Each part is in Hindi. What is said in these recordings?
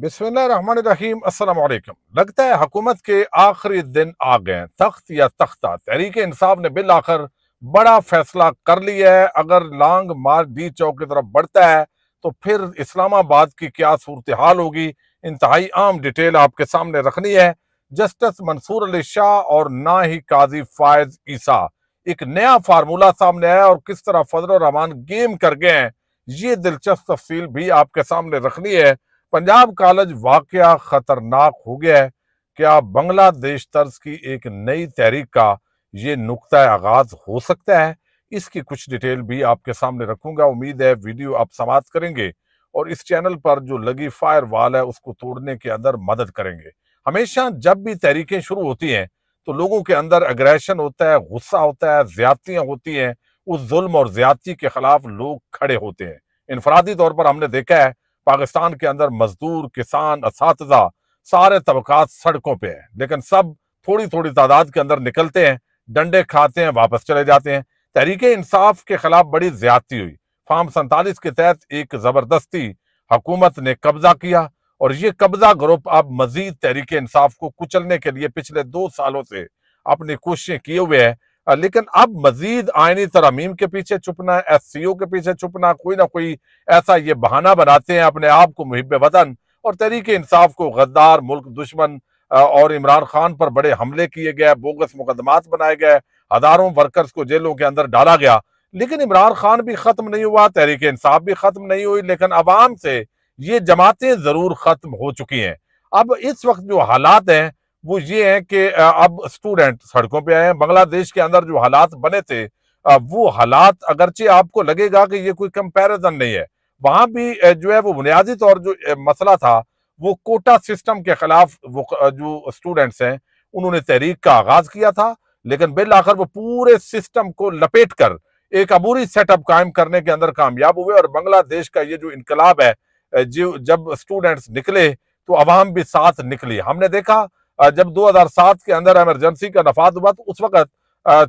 बिस्मिल्लाहिर्रहमानिर्रहीम। अस्सलाम वालेकुम। लगता है हुकूमत के आखिरी दिन आ गए। तख्त या तख्ता, तहरीक इंसाफ ने बिल आखिर बड़ा फैसला कर लिया है। अगर लॉन्ग मार्च डी चौक की तरफ बढ़ता है तो फिर इस्लामाबाद की क्या सूरत हाल होगी, इंतहाई आम डिटेल आपके सामने रखनी है। जस्टिस मंसूर अली शाह और ना ही काजी फायज ईसा, एक नया फार्मूला सामने आया और किस तरह फजल रहमान गेम कर गए हैं, ये दिलचस्प तफसील भी आपके सामने रखनी है। पंजाब कॉलेज वाकया खतरनाक हो गया है। क्या बांग्लादेश तर्ज की एक नई तहरीक का ये नुक्ता आगाज हो सकता है? इसकी कुछ डिटेल भी आपके सामने रखूंगा। उम्मीद है वीडियो आप समाप्त करेंगे और इस चैनल पर जो लगी फायर वाल है उसको तोड़ने के अंदर मदद करेंगे। हमेशा जब भी तहरीकें शुरू होती हैं तो लोगों के अंदर अग्रेशन होता है, गुस्सा होता है, ज्यादतियां होती हैं। उस जुल्म और ज्यादती के खिलाफ लोग खड़े होते हैं। इनफरादी तौर पर हमने देखा है पाकिस्तान के अंदर मजदूर, किसान, असातिज़ा, सारे तबकात सड़कों पे हैं, लेकिन सब थोड़ी थोड़ी तादाद के अंदर निकलते हैं, डंडे खाते हैं, वापस चले जाते हैं। तहरीक इंसाफ के खिलाफ बड़ी ज्यादती हुई। फार्म 47 के तहत एक जबरदस्ती हुकूमत ने कब्जा किया और ये कब्जा ग्रुप अब मजीद तहरीक इंसाफ को कुचलने के लिए पिछले 2 सालों से अपनी कोशिशें किए हुए है। लेकिन अब मजीद आईनी तरमीम के पीछे छुपना, SCO के पीछे छुपना, कोई ना कोई ऐसा ये बहाना बनाते हैं अपने आप को मुहिब वतन और तहरीक इंसाफ को गद्दार, मुल्क दुश्मन और इमरान खान पर बड़े हमले किए गए, बोगस मुकदमात बनाए गए, हजारों वर्कर्स को जेलों के अंदर डाला गया। लेकिन इमरान खान भी खत्म नहीं हुआ, तहरीक इंसाफ भी खत्म नहीं हुई, लेकिन अवाम से ये जमातें जरूर खत्म हो चुकी हैं। अब इस वक्त जो हालात हैं वो ये है कि अब स्टूडेंट सड़कों पे आए हैं। बांग्लादेश के अंदर जो हालात बने थे वो हालात अगरचे आपको लगेगा कि ये कोई कंपैरिजन नहीं है, वहां भी जो है वो बुनियादी तौर जो मसला था वो कोटा सिस्टम के खिलाफ वो जो स्टूडेंट्स हैं उन्होंने तहरीक का आगाज किया था। लेकिन बिल आखिर वो पूरे सिस्टम को लपेट कर एक अबूरी सेटअप कायम करने के अंदर कामयाब हुए और बांग्लादेश का ये जो इनकलाब है, जो जब स्टूडेंट्स निकले तो अवाम भी साथ निकली। हमने देखा जब 2007 के अंदर इमरजेंसी का नफाद हुआ तो उस वक्त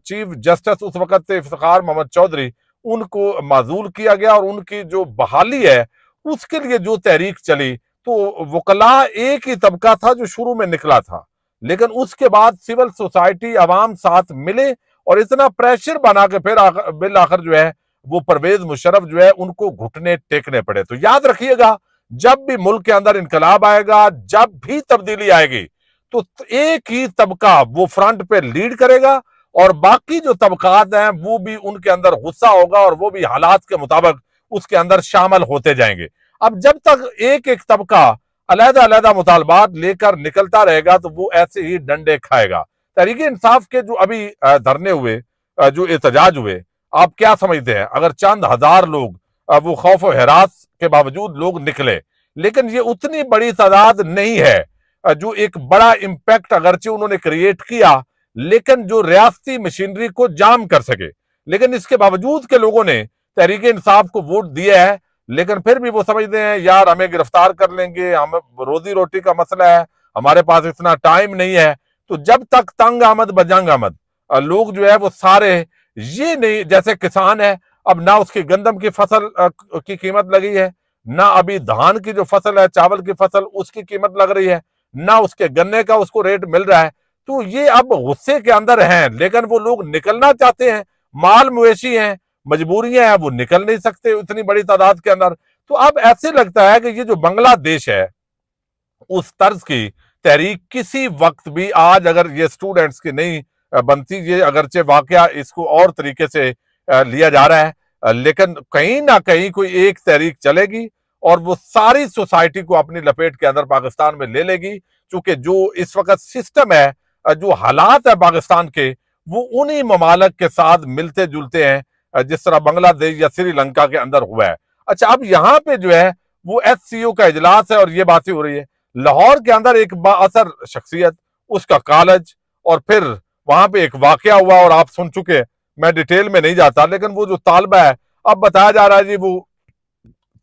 चीफ जस्टिस उस वक्त थे इफ्तिखार मोहम्मद चौधरी, उनको माजूल किया गया और उनकी जो बहाली है उसके लिए जो तहरीक चली तो वकला एक ही तबका था जो शुरू में निकला था, लेकिन उसके बाद सिविल सोसाइटी अवाम साथ मिले और इतना प्रेशर बना के फिर बिल आखिर जो है वो परवेज मुशर्रफ जो है उनको घुटने टेकने पड़े। तो याद रखिएगा, जब भी मुल्क के अंदर इनकलाब आएगा, जब भी तब्दीली आएगी तो एक ही तबका वो फ्रंट पे लीड करेगा और बाकी जो तबकात हैं वो भी उनके अंदर गुस्सा होगा और वो भी हालात के मुताबिक उसके अंदर शामिल होते जाएंगे। अब जब तक एक एक तबका अलहदा अलहदा मुतालबात लेकर निकलता रहेगा तो वो ऐसे ही डंडे खाएगा। तहरीक इंसाफ के जो अभी धरने हुए, जो एहतजाज हुए, आप क्या समझते हैं? अगर चंद हजार लोग वो खौफ और हिरास के बावजूद लोग निकले, लेकिन ये उतनी बड़ी तादाद नहीं है जो एक बड़ा इंपैक्ट अगरचे उन्होंने क्रिएट किया, लेकिन जो रियासती मशीनरी को जाम कर सके। लेकिन इसके बावजूद के लोगों ने तहरीक इंसाफ को वोट दिया है, लेकिन फिर भी वो समझते हैं यार हमें गिरफ्तार कर लेंगे, हम रोजी रोटी का मसला है, हमारे पास इतना टाइम नहीं है। तो जब तक तंग आमद बजंग आमद लोग जो है वो सारे ये नहीं, जैसे किसान है अब ना उसकी गंदम की फसल की कीमत लगी है, ना अभी धान की जो फसल है, चावल की फसल, उसकी कीमत लग रही है, ना उसके गन्ने का उसको रेट मिल रहा है। तो ये अब गुस्से के अंदर हैं, लेकिन वो लोग निकलना चाहते हैं, माल मवेशी हैं, मजबूरियां हैं, वो निकल नहीं सकते इतनी बड़ी तादाद के अंदर। तो अब ऐसे लगता है कि ये जो बांग्लादेश है उस तर्ज की तहरीक किसी वक्त भी आज अगर ये स्टूडेंट्स की नहीं बनती, ये अगरचे वाकया इसको और तरीके से लिया जा रहा है, लेकिन कहीं ना कहीं कोई एक तहरीक चलेगी और वो सारी सोसाइटी को अपनी लपेट के अंदर पाकिस्तान में ले लेगी। क्योंकि जो इस वक्त सिस्टम है, जो हालात है पाकिस्तान के, वो उन्हीं ममालक के साथ मिलते जुलते हैं जिस तरह बांग्लादेश या श्रीलंका के अंदर हुआ है। अच्छा, अब यहाँ पे जो है वो SCO का इजलास है और ये बातें हो रही है। लाहौर के अंदर एक बाअसर शख्सियत, उसका कॉलेज, और फिर वहां पे एक वाकया हुआ और आप सुन चुके, मैं डिटेल में नहीं जाता, लेकिन वो जो तालबा है अब बताया जा रहा है जी वो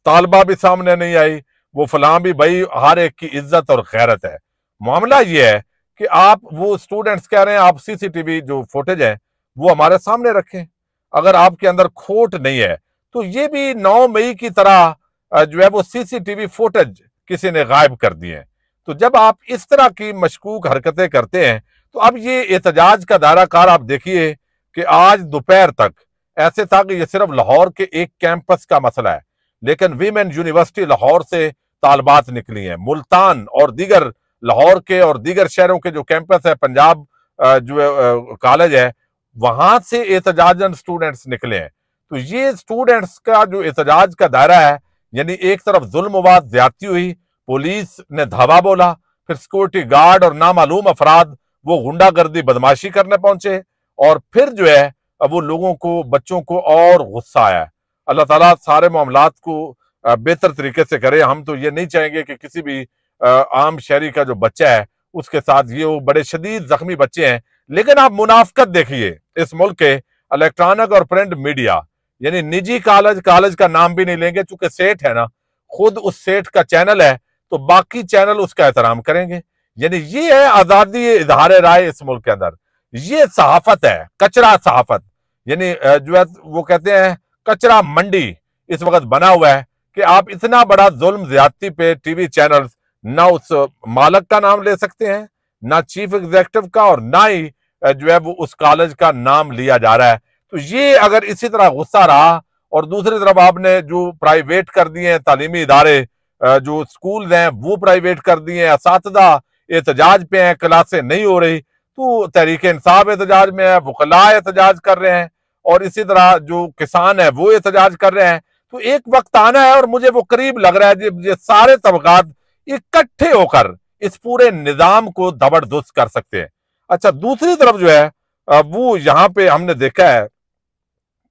तालबा भी सामने नहीं आई, वो फलां भी, भाई हर एक की इज्जत और गैरत है। मामला ये है कि आप वो स्टूडेंट्स कह रहे हैं आप CCTV जो फुटेज है वो हमारे सामने रखें, अगर आपके अंदर खोट नहीं है तो ये भी 9 मई की तरह जो है वो CCTV फुटेज किसी ने गायब कर दिए हैं। तो जब आप इस तरह की मशकूक हरकतें करते हैं तो अब ये एहतजाज का दायरा कार आप देखिए कि आज दोपहर तक ऐसे था कि ये सिर्फ लाहौर के एक कैंपस का मसला है, लेकिन वीमेन यूनिवर्सिटी लाहौर से तालबात निकली हैं। मुल्तान और दीगर लाहौर के और दीगर शहरों के जो कैंपस है, पंजाब जो कॉलेज है, वहां से एहतजाजन स्टूडेंट्स निकले हैं। तो ये स्टूडेंट्स का जो एहतजाज का दायरा है, यानी एक तरफ जुल्मवाद ज्यादती हुई, पुलिस ने धावा बोला, फिर सिक्योरिटी गार्ड और नामालूम अफराद वो गुंडागर्दी बदमाशी करने पहुंचे, और फिर जो है वो लोगों को, बच्चों को और गुस्सा आया। अल्लाह ताला सारे मामलात को बेहतर तरीके से करे। हम तो ये नहीं चाहेंगे कि किसी भी आम शहरी का जो बच्चा है उसके साथ ये, वो बड़े शदीद जख्मी बच्चे हैं। लेकिन आप मुनाफकत देखिए इस मुल्क के इलेक्ट्रॉनिक और प्रिंट मीडिया, यानी निजी कॉलेज का नाम भी नहीं लेंगे, चूंकि सेठ है ना, खुद उस सेठ का चैनल है तो बाकी चैनल उसका एहतराम करेंगे। यानी ये है आजादी इजहार राय इस मुल्क के अंदर। ये सहाफत है, कचरा सहाफत, यानी जो है वो कहते हैं कचरा मंडी इस वक्त बना हुआ है कि आप इतना बड़ा जुल्म ज्यादती पे टीवी चैनल ना उस मालक का नाम ले सकते हैं, ना चीफ एग्जीक्यूटिव का, और ना ही जो है वो उस कॉलेज का नाम लिया जा रहा है। तो ये अगर इसी तरह गुस्सा रहा, और दूसरी तरफ आपने जो प्राइवेट कर दिए हैं तालीमी इदारे, जो स्कूल हैं वो प्राइवेट कर दिए हैं, असातिज़ा एहतजाज पे हैं, क्लासें नहीं हो रही, तो तहरीक इंसाफ एहतजाज में है, वकला एहतजाज कर रहे हैं, और इसी तरह जो किसान है वो एहतजाज कर रहे हैं। तो एक वक्त आना है, और मुझे वो करीब लग रहा है जब ये सारे तबकात इकट्ठे होकर इस पूरे निजाम को जबरदस्त कर सकते हैं। अच्छा, दूसरी तरफ जो है वो यहाँ पे हमने देखा है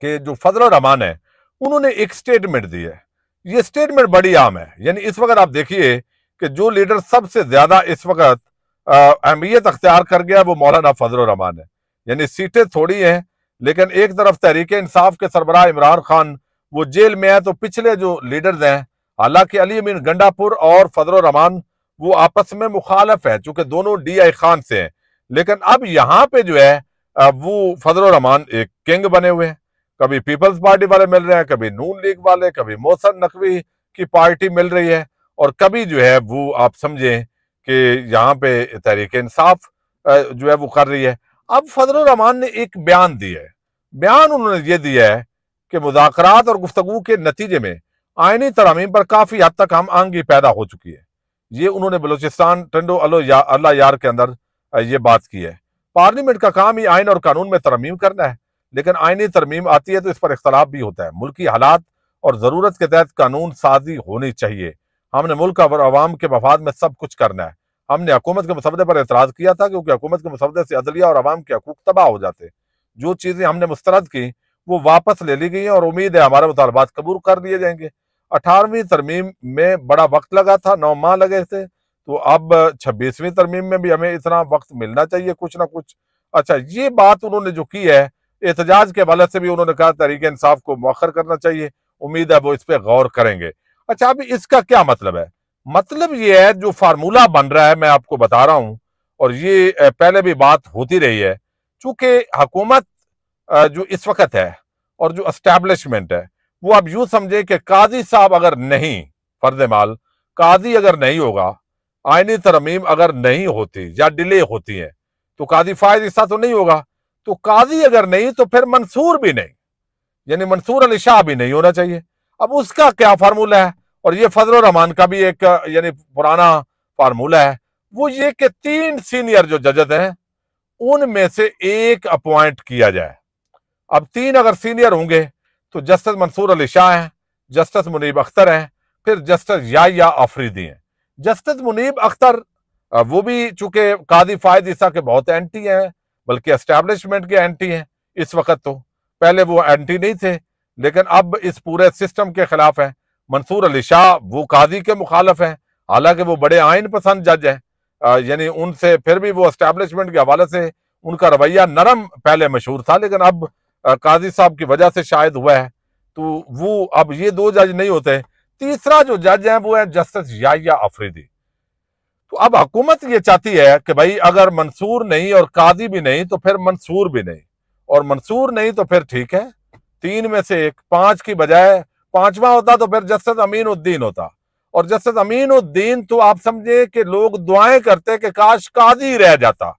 कि जो फजल रहमान है उन्होंने एक स्टेटमेंट दी है। ये स्टेटमेंट बड़ी आम है, यानी इस वक्त आप देखिए कि जो लीडर सबसे ज्यादा इस वक्त अहमियत अख्तियार कर गया वो मौलाना फजल रहमान है। यानी सीटें थोड़ी हैं, लेकिन एक तरफ तहरीक इंसाफ के सरबराह इमरान खान वो जेल में है, तो पिछले जो लीडर्स हैं, हालांकि अली अमीन गंडापुर और फजल रहमान वो आपस में मुखालफ है, चूंकि दोनों DI खान से हैं, लेकिन अब यहाँ पे जो है वो फजल रहमान एक किंग बने हुए हैं। कभी पीपल्स पार्टी वाले मिल रहे हैं, कभी नून लीग वाले, कभी मोहसिन नकवी की पार्टी मिल रही है, और कभी जो है वो आप समझें कि यहाँ पे तहरीक इंसाफ जो है वो कर रही है। अब फजल रहमान ने एक बयान दिया है। बयान उन्होंने ये दिया है कि मुज़ाकरात और गुफ्तगू के नतीजे में आईनी तरमीम पर काफी हद तक हम आंगी पैदा हो चुकी है। ये उन्होंने बलूचिस्तान टंडो अल्लाह यार के अंदर ये बात की है। पार्लियामेंट का काम ही आइन और कानून में तरमीम करना है, लेकिन आईनी तरमीम आती है तो इस पर इख्तलाफ भी होता है। मुल्की हालात और जरूरत के तहत कानून साजी होनी चाहिए। हमने मुल्क और अवाम के मफाद में सब कुछ करना है। हमने हुकूमत के मसवदे पर एतराज किया था, क्योंकि हुकूमत के मसवदे से अदलिया और अवाम के हकूक तबाह हो जाते। जो चीजें हमने मुस्तरद की वो वापस ले ली गई हैं, और उम्मीद है हमारे मुतालबात कबूल कर लिए जाएंगे। 18वीं तरमीम में बड़ा वक्त लगा था, 9 माह लगे थे, तो अब 26वीं तरमीम में भी हमें इतना वक्त मिलना चाहिए कुछ ना कुछ। अच्छा, ये बात उन्होंने जो की है, एहतजाज के हवाले से भी उन्होंने कहा तहरीक इंसाफ को मौखर करना चाहिए। उम्मीद है वो इस पर गौर करेंगे। अच्छा, अभी इसका क्या मतलब है? मतलब ये है, जो फार्मूला बन रहा है मैं आपको बता रहा हूं, और ये पहले भी बात होती रही है, चूंकि हुकूमत जो इस वक्त है और जो एस्टैब्लिशमेंट है, वो आप यूं समझे कि काजी साहब अगर नहीं, फर्ज माल काजी अगर नहीं होगा, आईनी तरमीम अगर नहीं होती या डिले होती है, तो काजी फायद हिस्सा तो नहीं होगा। तो काजी अगर नहीं तो फिर मंसूर भी नहीं, यानी मंसूर अली शाह भी नहीं होना चाहिए। अब उसका क्या फार्मूला है? और ये फजल रहमान का भी एक यानी पुराना फार्मूला है, वो ये कि 3 सीनियर जो जजेस हैं उनमें से एक अपॉइंट किया जाए। अब 3 अगर सीनियर होंगे तो जस्टिस मंसूर अली शाह हैं, जस्टिस मुनीब अख्तर हैं, फिर जस्टिस याहिया आफरीदी हैं। जस्टिस मुनीब अख्तर वो भी चूंकि कादी फायद ईसा के बहुत एंटी हैं, बल्कि एस्टैब्लिशमेंट के एंटी हैं इस वक्त। तो पहले वो एंटी नहीं थे, लेकिन अब इस पूरे सिस्टम के खिलाफ हैं। मंसूर अली शाह वो कादी के मुखालफ हैं, हालांकि वो बड़े आइन पसंद जज हैं, यानी उनसे फिर भी वो एस्टैब्लिशमेंट के हवाले से उनका रवैया नरम पहले मशहूर था, लेकिन अब काजी साहब की वजह से शायद हुआ है। तो वो अब ये 2 जज नहीं होते। तीसरा जो जज है वो है जस्टिस याहिया आफरीदी। तो अब हुकूमत ये चाहती है कि भाई अगर मंसूर नहीं और कादी भी नहीं तो फिर मंसूर भी नहीं, और मंसूर नहीं तो फिर ठीक है 3 में से एक, 5 की बजाय 5वां होता तो फिर जस्टिस अमीन उद्दीन होता। और जस्टिस अमीनुद्दीन तो आप समझे कि लोग दुआएं करते कि काश काजी रह जाता।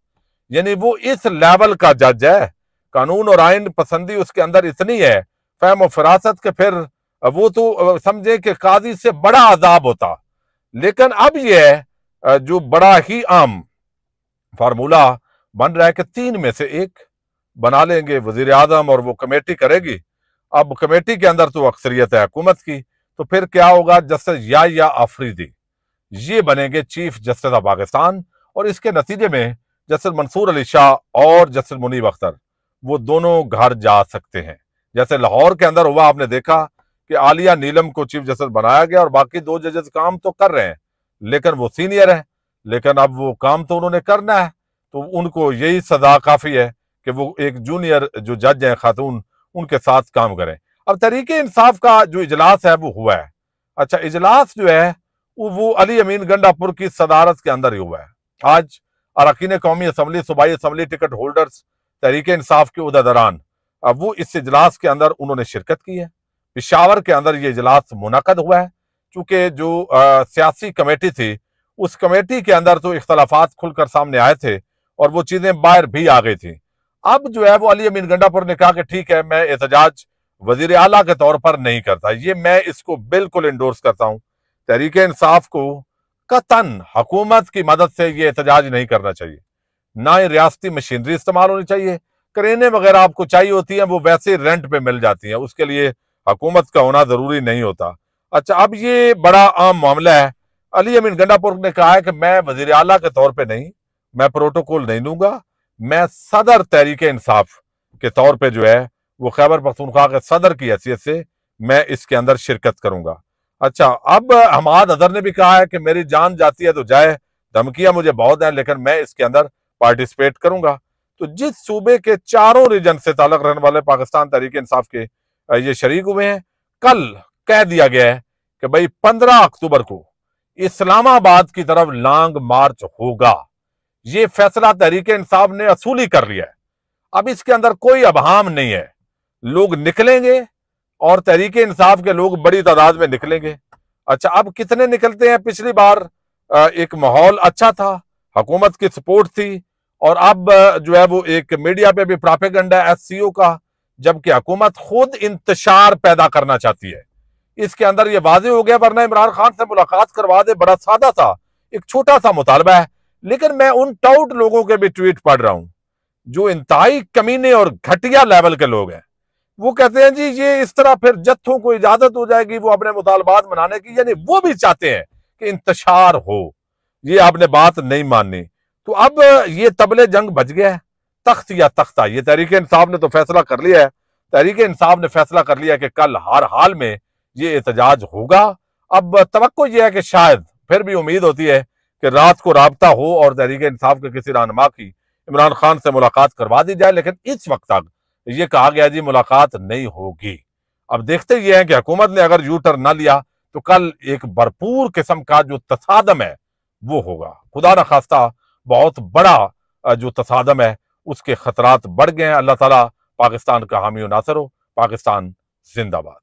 यानी वो इस लेवल का जज है, कानून और आइन पसंदी उसके अंदर इतनी है, फहम और फरासत के, फिर वो तो समझे कि काजी से बड़ा अजाब होता। लेकिन अब यह जो बड़ा ही आम फार्मूला बन रहा है कि 3 में से 1 बना लेंगे वजीर आजम और वो कमेटी करेगी। अब कमेटी के अंदर तो अक्सरियत है हुकूमत की, तो फिर क्या होगा, जस्टिस या आफरीदी ये बनेंगे चीफ जस्टिस ऑफ पाकिस्तान, और इसके नतीजे में जस्टिस मंसूर अली शाह और जस्टिस मुनीब अख्तर वो दोनों घर जा सकते हैं। जैसे लाहौर के अंदर हुआ, आपने देखा कि आलिया नीलम को चीफ जस्टिस बनाया गया और बाकी 2 जजेस काम तो कर रहे हैं, लेकिन वो सीनियर है, लेकिन अब वो काम तो उन्होंने करना है, तो उनको यही सजा काफी है कि वो एक जूनियर जो जज हैं खातून, उनके साथ काम करें। अब तहरीके इंसाफ का जो इजलास है वो हुआ है। अच्छा, इजलास जो है वो अली अमीन गंडापुर की सदारत के अंदर ही हुआ है। आज अरकान कौमी असम्बली, सूबाई assembly, ticket holders, Tehreek-e Insaf के उहदेदारान, अब वो इस इजलास के अंदर उन्होंने शिरकत की है। पेशावर के अंदर ये इजलास मुनक़द हुआ है, चूंकि जो सियासी कमेटी थी, उस कमेटी के अंदर तो इख्तलाफात खुलकर सामने आए थे और वो चीजें बाहर भी आ गई थी। अब जो है वो अली अमीन गंडापुर ने कहा कि ठीक है, मैं एहतजाज वजीर आला के तौर पर नहीं करता, ये मैं इसको बिल्कुल इंडोर्स करता हूं। तहरीके इंसाफ को कतन हुकूमत की मदद से ये एहतजाज नहीं करना चाहिए, ना ही रियासती मशीनरी इस्तेमाल होनी चाहिए। क्रेनें वगैरह आपको चाहिए होती हैं, वो वैसे रेंट पे मिल जाती हैं, उसके लिए हुकूमत का होना जरूरी नहीं होता। अच्छा, अब ये बड़ा आम मामला है। अली अमीन गंडापुर ने कहा है कि मैं वजीर आला के तौर पर नहीं, मैं प्रोटोकॉल नहीं लूंगा, मैं सदर तहरीके इंसाफ के तौर पे जो है वो खैबर पख्तूनख्वा के सदर की हैसियत से मैं इसके अंदर शिरकत करूंगा। अच्छा, अब हमाद अजहर ने भी कहा है कि मेरी जान जाती है तो जाए, धमकियां मुझे बहुत हैं, लेकिन मैं इसके अंदर पार्टिसिपेट करूंगा। तो जिस सूबे के 4 रीजन से ताल्लुक रहने वाले पाकिस्तान तहरीके इंसाफ के ये शरीक हुए हैं, कल कह दिया गया है कि भाई 15 अक्टूबर को इस्लामाबाद की तरफ लॉन्ग मार्च होगा। ये फैसला तहरीके इंसाफ ने असूली कर लिया है। अब इसके अंदर कोई अबहाम नहीं है, लोग निकलेंगे और तहरीके इंसाफ के लोग बड़ी तादाद में निकलेंगे। अच्छा, अब कितने निकलते हैं? पिछली बार एक माहौल अच्छा था, हुकूमत की सपोर्ट थी, और अब जो है वो एक मीडिया पे भी प्रोपेगेंडा एससीओ का, जबकि हुकूमत खुद इंतशार पैदा करना चाहती है। इसके अंदर ये वाजे हो गया, वरना इमरान खान से मुलाकात करवा दे, बड़ा सादा था, एक छोटा सा मुतालबा है। लेकिन मैं उन टाउट लोगों के भी ट्वीट पढ़ रहा हूं जो इंतहाई कमीने और घटिया लेवल के लोग हैं। वो कहते हैं जी ये इस तरह फिर जत्थों को इजाजत हो जाएगी वो अपने मुतालबात मनाने की, यानी वो भी चाहते हैं कि इंतशार हो। ये आपने बात नहीं माननी, तो अब ये तबले जंग बच गया है, तख्त या तख्ता। ये तहरीके इंसाफ ने तो फैसला कर लिया है, तहरीके इंसाफ ने फैसला कर लिया कि कल हर हाल में ये एहतजाज होगा। अब तवक्को ये है कि शायद, फिर भी उम्मीद होती है कि रात को राबता हो और तहरीके इंसाफ के किसी रहनुमा की इमरान खान से मुलाकात करवा दी जाए, लेकिन इस वक्त तक ये कहा गया जी मुलाकात नहीं होगी। अब देखते ये हैं कि हुकूमत ने अगर यू टर्न ना लिया तो कल एक भरपूर किस्म का जो तसादम है वो होगा। खुदा न खास्ता बहुत बड़ा जो तसादम है उसके खतरात बढ़ गए हैं। अल्लाह ताला पाकिस्तान का हामी और नासर हो। पाकिस्तान जिंदाबाद।